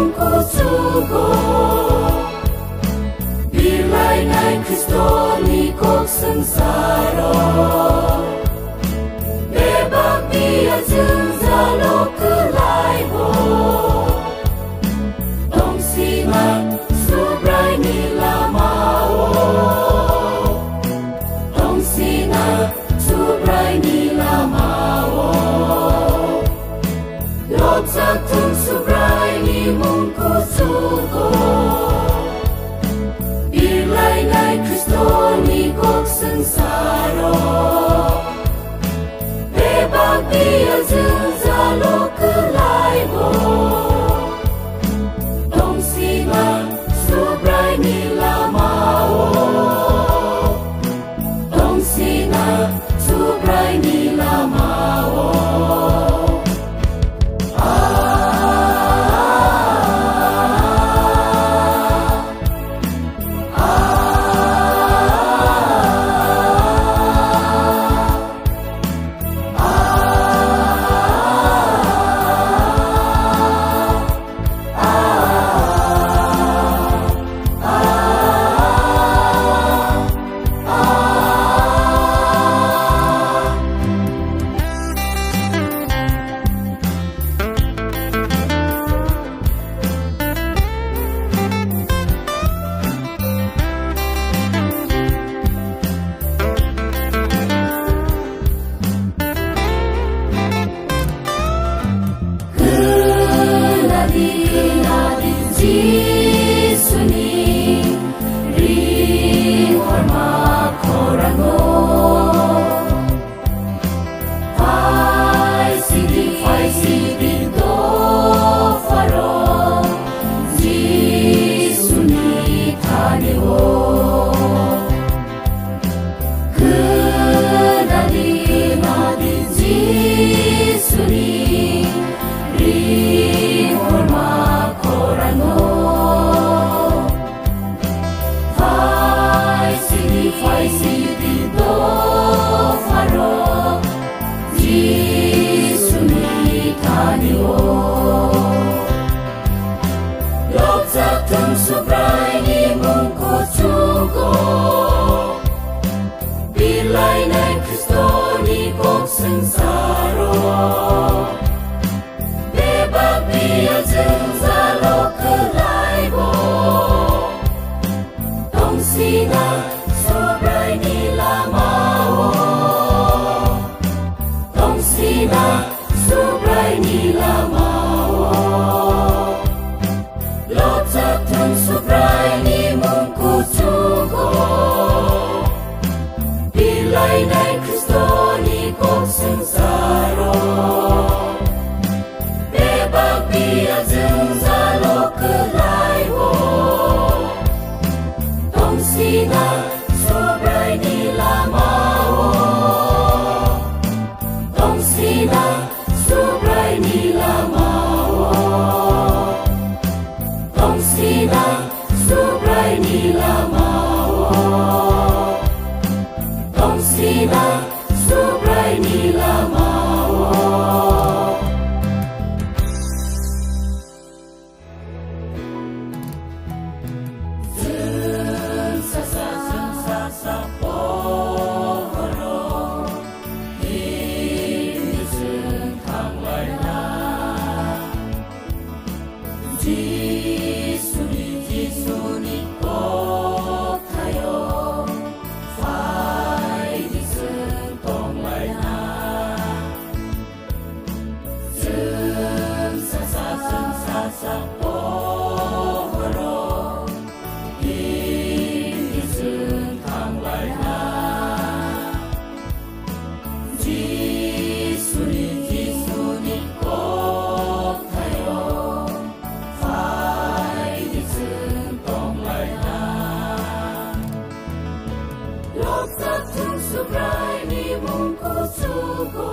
mengkutuku. Bilai nai Kristo ni kok sengsara, bebak biar jenzalo kelai ho. Dong singat subrai ni lamao, dong singat subrai ni lamao. Lop satung subrai ni mengkutuku. Bilai nai Kristo ni kok sengsara, bebak biar jenzalo kelai ho. Dong singat subrai ni lamao, dong singat subrai ni lamao. Bilai nai Kristo ni kok sengsara, bebak biar jenzalo kelai ho. Dong singat subrai ni lamao, dong singat subrai ni lamao. Lop satung subrai ni mengkutuku. Bilai nai Kristo ni kok sengsara, bebak biar jenzalo kelai ho. Dong singat subrai ni lamao, dong singat subrai ni lamao, dong singat subrai ni lamao, dong singat subrai ni lamao. Sensasa pohoro, ini sengkang laina. Jisuni kok tayo, fai di sentong laina. Sensasa pohoro, ini sengkang laina. Jisuni kok tayo, fai di sentong laina. Lop satung subrai ni mengkutuku.